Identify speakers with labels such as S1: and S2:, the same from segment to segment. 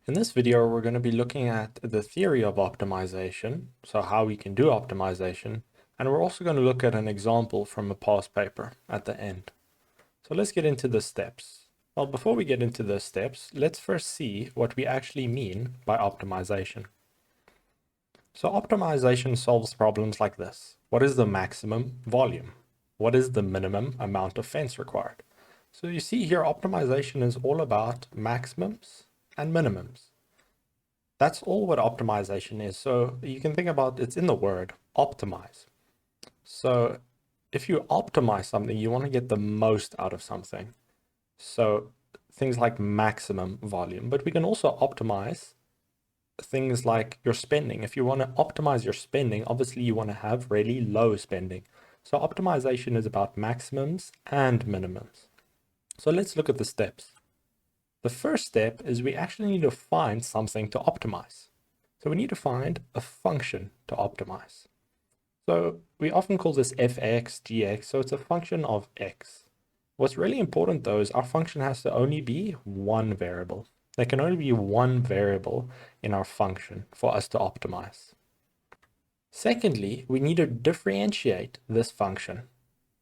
S1: In this video, we're going to be looking at the theory of optimization, so how we can do optimization, and we're also going to look at an example from a past paper at the end. So let's get into the steps. Well, before we get into the steps, let's first see what we actually mean by optimization. So optimization solves problems like this. What is the maximum volume? What is the minimum amount of fence required? So you see here, optimization is all about maximums and minimums. That's all what optimization is. So you can think about it's in the word optimize. So if you optimize something, you want to get the most out of something. So things like maximum volume, but we can also optimize things like your spending. If you want to optimize your spending, obviously you want to have really low spending. So optimization is about maximums and minimums. So let's look at the steps. The first step is we actually need to find something to optimize. So we need to find a function to optimize. So we often call this fx, gx, so it's a function of x. What's really important though is our function has to only be one variable. There can only be one variable in our function for us to optimize. Secondly, we need to differentiate this function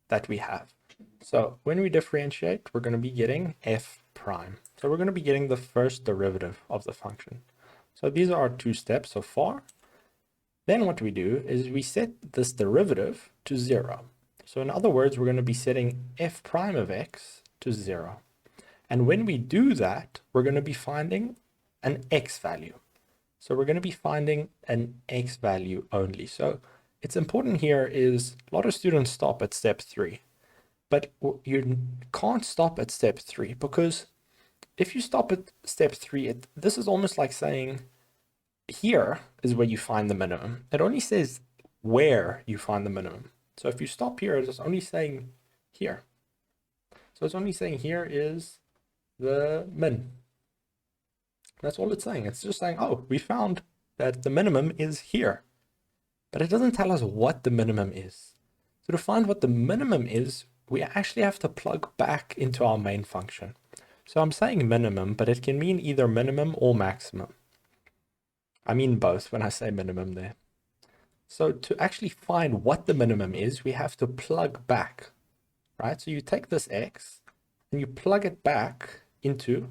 S1: that we have. So when we differentiate, we're going to be getting f prime. So we're going to be getting the first derivative of the function. So these are our two steps so far. Then what we do is we set this derivative to 0. So in other words, we're going to be setting f prime of x to 0. And when we do that, we're going to be finding an x value. So we're going to be finding an x value only. So it's important here is a lot of students stop at step 3. But you can't stop at step 3 because if you stop at step 3, this is almost like saying here is where you find the minimum. It only says where you find the minimum. So if you stop here, it's only saying here. So it's only saying here is the min. That's all it's saying. It's just saying, oh, we found that the minimum is here. But it doesn't tell us what the minimum is. So to find what the minimum is, we actually have to plug back into our main function. So I'm saying minimum, but it can mean either minimum or maximum. I mean both when I say minimum there. So to actually find what the minimum is, we have to plug back, right? So you take this x and you plug it back into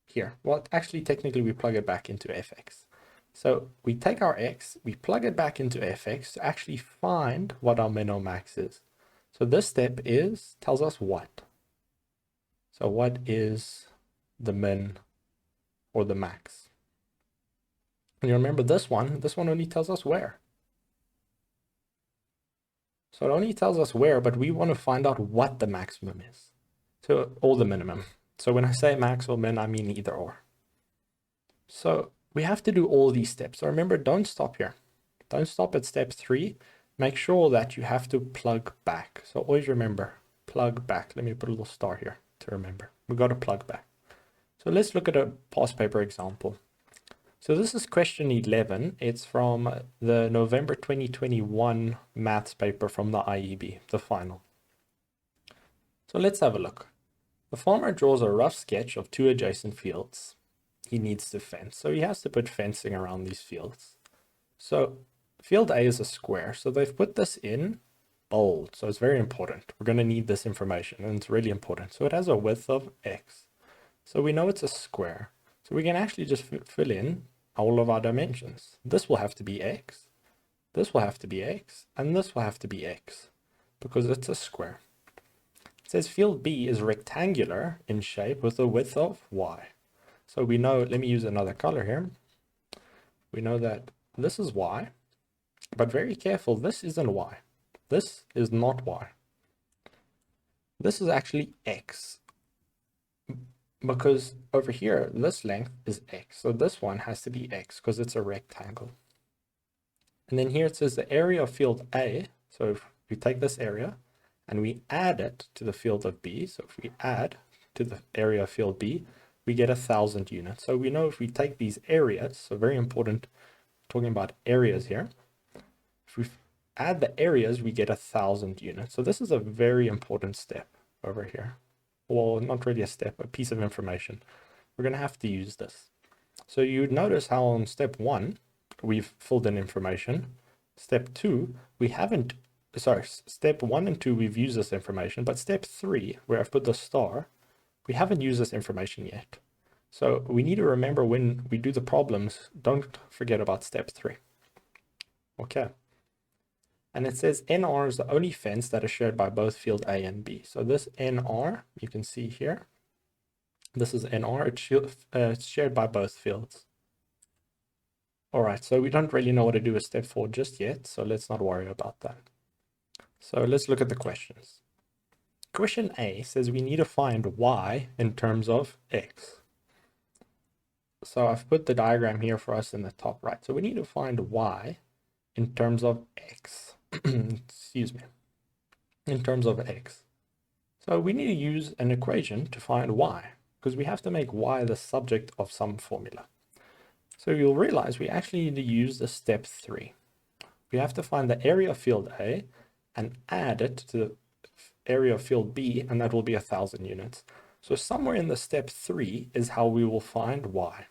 S1: here. Well, actually, technically, we plug it back into fx. So we take our x, we plug it back into fx to actually find what our min or max is. So this step tells us what. So what is the min or the max? And you remember this one only tells us where. So it only tells us where, but we want to find out what the maximum is. So, or the minimum. So when I say max or min, I mean either or. So we have to do all these steps. So remember, don't stop here. Don't stop at step 3. Make sure that you have to plug back. So always remember, plug back. Let me put a little star here to remember. We got to plug back. So let's look at a past paper example. So this is question 11. It's from the November 2021 maths paper from the IEB, the final. So let's have a look. The farmer draws a rough sketch of 2 adjacent fields. He needs to fence, so he has to put fencing around these fields. So field A is a square, so they've put this in bold, so it's very important. We're going to need this information, and it's really important. So it has a width of x. So we know it's a square. So we can actually just fill in all of our dimensions. This will have to be x, this will have to be x, and this will have to be x, because it's a square. It says field B is rectangular in shape with a width of y. So we know, let me use another color here. We know that this is y, but very careful, this isn't y. This is not y. This is actually x, because over here, this length is x. So this one has to be x because it's a rectangle. And then here it says the area of field A. So if we take this area and we add it to the field of B, so if we add to the area of field B, we get 1,000 units. So we know if we take these areas, so very important, talking about areas here. If we add the areas, we get 1,000 units. So this is a very important step over here. Well, not really a step, a piece of information. We're going to have to use this. So you'd notice how on step 1, we've filled in information. Step 2, we haven't, sorry, step 1 and 2, we've used this information, but step 3, where I've put the star, we haven't used this information yet. So we need to remember when we do the problems, don't forget about step 3. Okay. And it says NR is the only fence that is shared by both field A and B. So this NR, you can see here, this is NR, it's shared by both fields. All right, so we don't really know what to do with step 4 just yet, so let's not worry about that. So let's look at the questions. Question A says we need to find y in terms of x. So I've put the diagram here for us in the top right. So we need to find y in terms of x. Excuse me. In terms of x. So we need to use an equation to find y, because we have to make y the subject of some formula. So you'll realize we actually need to use the step 3. We have to find the area of field A and add it to the area of field B, and that will be 1,000 units. So somewhere in the step 3 is how we will find y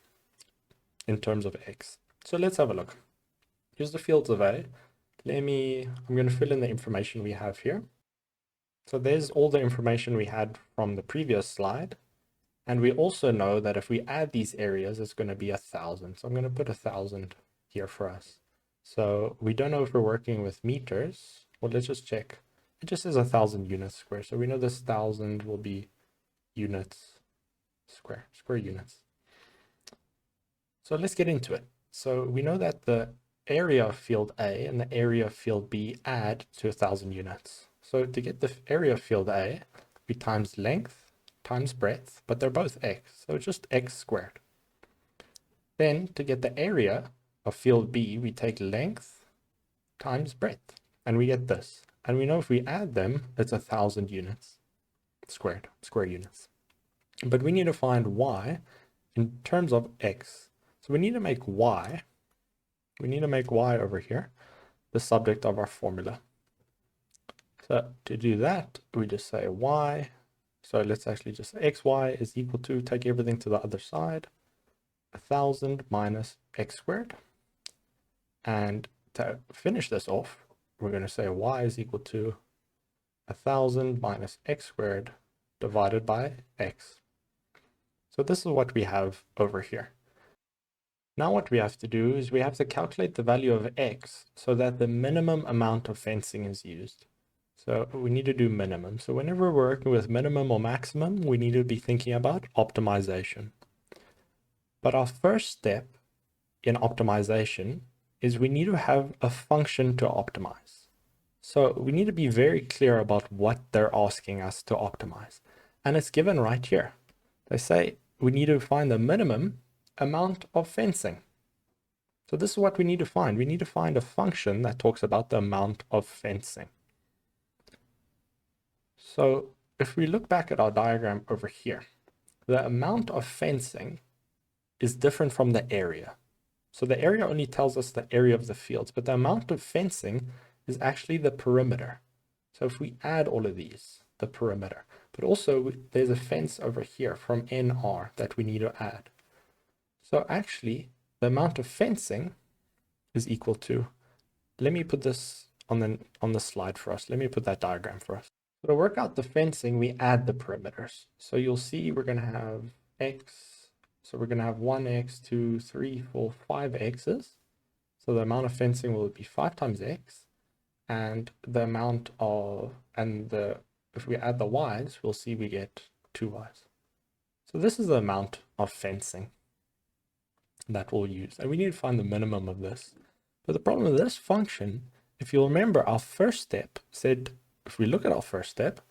S1: in terms of x. So let's have a look. Here's the fields of A. I'm going to fill in the information we have here. So there's all the information we had from the previous slide. And we also know that if we add these areas, it's going to be 1,000. So I'm going to put 1,000 here for us. So we don't know if we're working with meters. Well, let's just check. It just says 1,000 units square. So we know this 1,000 will be units square units. So let's get into it. So we know that the area of field A and the area of field B add to 1,000 units. So to get the area of field A, we times length times breadth, but they're both x, so it's just x squared. Then to get the area of field B, we take length times breadth, and we get this. And we know if we add them, it's 1,000 units square units. But we need to find y in terms of x. So we need to make y over here the subject of our formula. So to do that, we just say y. So let's actually just say xy is equal to, take everything to the other side, 1,000 minus x squared. And to finish this off, we're going to say y is equal to 1,000 minus x squared divided by x. So this is what we have over here. Now what we have to do is we have to calculate the value of x so that the minimum amount of fencing is used. So we need to do minimum. So whenever we're working with minimum or maximum, we need to be thinking about optimization. But our first step in optimization is we need to have a function to optimize. So we need to be very clear about what they're asking us to optimize. And it's given right here. They say we need to find the minimum amount of fencing. So this is what we need to find. We need to find a function that talks about the amount of fencing. So if we look back at our diagram over here, the amount of fencing is different from the area. So the area only tells us the area of the fields, but the amount of fencing is actually the perimeter. So if we add all of these, the perimeter, but also there's a fence over here from NR that we need to add. So actually, the amount of fencing is equal to, let me put this on the slide for us. Let me put that diagram for us. So to work out the fencing, we add the perimeters. So you'll see we're going to have x. So we're going to have 1x, 2, 3, 4, 5 x's. So the amount of fencing will be 5 times x. And the amount of, if we add the y's, we'll see we get 2 y's. So this is the amount of fencing that we'll use. And we need to find the minimum of this. But the problem with this function, if you'll remember, our first step said, if we look at our first step, it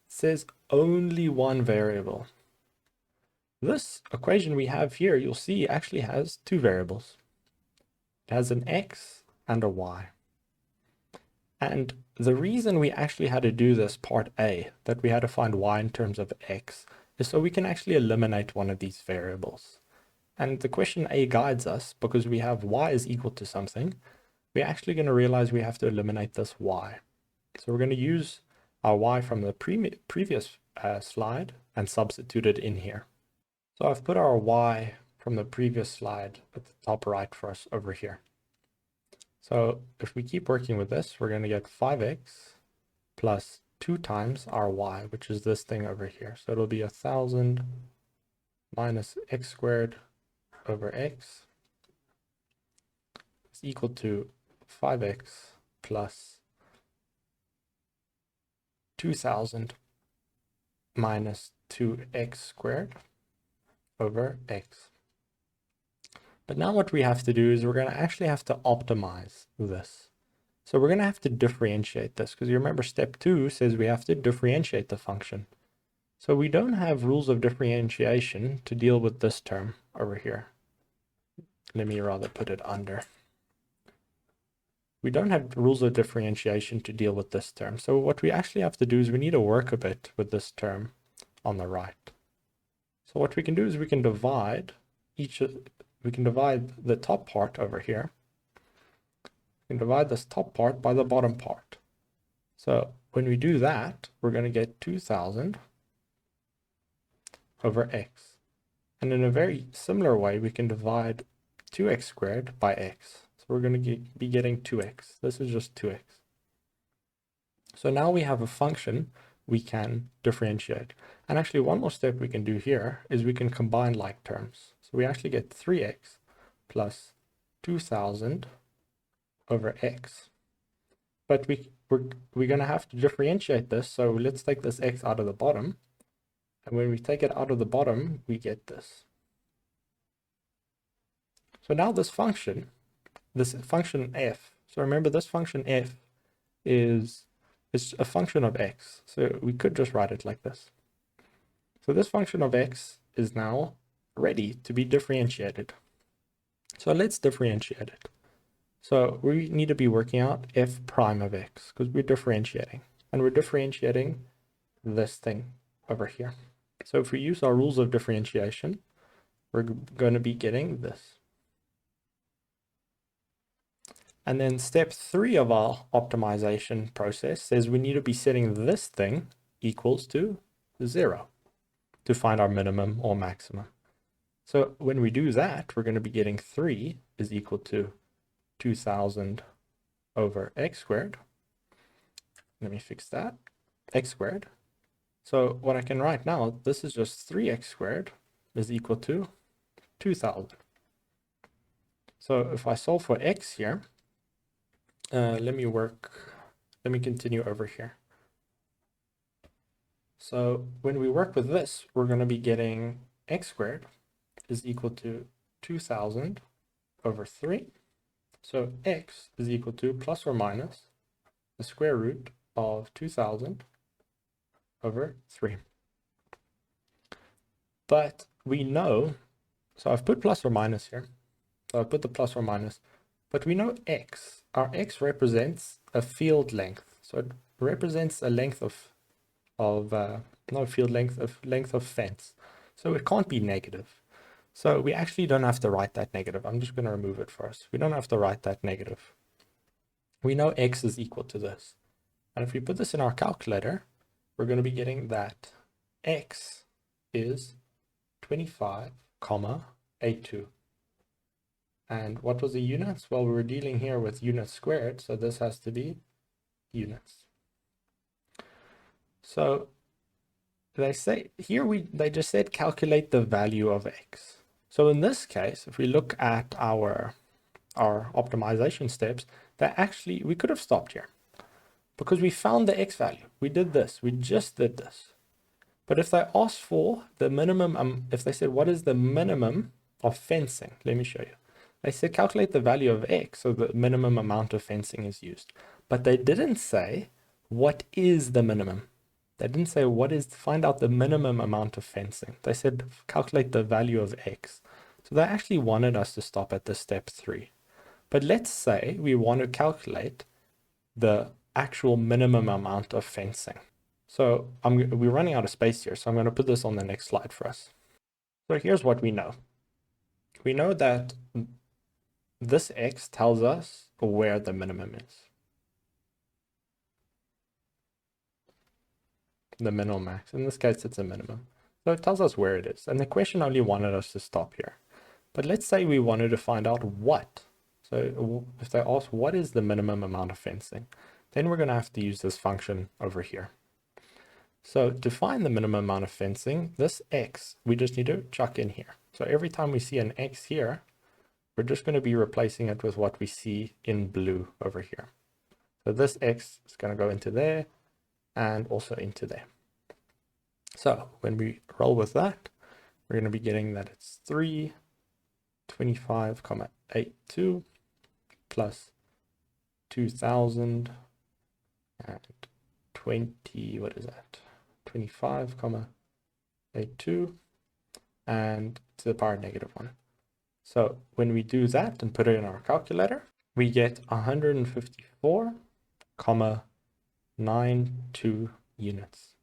S1: says only one variable. This equation we have here, you'll see actually has 2 variables. It has an x and a y. And the reason we actually had to do this part A, that we had to find y in terms of x, is so we can actually eliminate one of these variables. And the question A guides us because we have y is equal to something. We're actually going to realize we have to eliminate this y. So we're going to use our y from the previous slide and substitute it in here. So I've put our y from the previous slide at the top right for us over here. So if we keep working with this, we're going to get 5x plus 2 times our y, which is this thing over here. So it'll be 1000 minus x squared over x is equal to 5x plus 2000 minus 2x squared over x. But now what we have to do is we're going to actually have to optimize this. So we're going to have to differentiate this, because you remember step 2 says we have to differentiate the function. So we don't have rules of differentiation to deal with this term over here. Let me rather put it under. We don't have rules of differentiation to deal with this term. So what we actually have to do is we need to work a bit with this term on the right. So what we can do is we can divide the top part over here. We can divide this top part by the bottom part. So when we do that, we're going to get 2000 over x. And in a very similar way, we can divide 2x squared by x. So we're going to be getting 2x. This is just 2x. So now we have a function we can differentiate. And actually one more step we can do here is we can combine like terms. So we actually get 3x plus 2000 over x. But we're going to have to differentiate this. So let's take this x out of the bottom. And when we take it out of the bottom, we get this. So now this function f, so remember this function f is a function of x. So we could just write it like this. So this function of x is now ready to be differentiated. So let's differentiate it. So we need to be working out f prime of x because we're differentiating. And we're differentiating this thing over here. So if we use our rules of differentiation, we're going to be getting this. And then step 3 of our optimization process says we need to be setting this thing equals to 0 to find our minimum or maximum. So when we do that, we're going to be getting 3 is equal to 2000 over x squared. Let me fix that. X squared. So what I can write now, this is just 3x squared is equal to 2000. So if I solve for x here, let me continue over here. So when we work with this, we're going to be getting x squared is equal to 2000 over 3. So x is equal to plus or minus the square root of 2000 over 3. But we know, so I've put plus or minus here. So I've put the plus or minus, but we know x. Our x represents a field length. So it represents a length length of fence. So it can't be negative. So we actually don't have to write that negative. I'm just going to remove it for us. We don't have to write that negative. We know x is equal to this. And if we put this in our calculator, we're going to be getting that x is 25,82. And what was the units? Well, we were dealing here with units squared, so this has to be units. So they say here they just said calculate the value of x. So in this case, if we look at our optimization steps, we could have stopped here because we found the x value. We did this. We just did this. But if they asked for the minimum, if they said what is the minimum of fencing, let me show you. They said calculate the value of x, so the minimum amount of fencing is used. But they didn't say what is the minimum. They didn't say find out the minimum amount of fencing. They said calculate the value of x. So they actually wanted us to stop at the step 3. But let's say we want to calculate the actual minimum amount of fencing. So we're running out of space here, so I'm going to put this on the next slide for us. So here's what we know. We know that this x tells us where the minimum is. The minimum max. In this case, it's a minimum. So it tells us where it is. And the question only wanted us to stop here. But let's say we wanted to find out what. So if they ask what is the minimum amount of fencing, then we're going to have to use this function over here. So to find the minimum amount of fencing, this x, we just need to chuck in here. So every time we see an x here, we're just going to be replacing it with what we see in blue over here. So this x is going to go into there and also into there. So when we roll with that, we're going to be getting that it's 325,82 plus 2000 and 20, what is that? 25,82 and to the power negative 1. So when we do that and put it in our calculator, we get 154,92 units.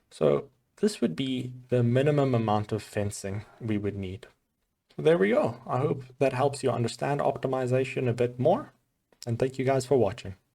S1: So this would be the minimum amount of fencing we would need. So there we go. I hope that helps you understand optimization a bit more. And thank you guys for watching.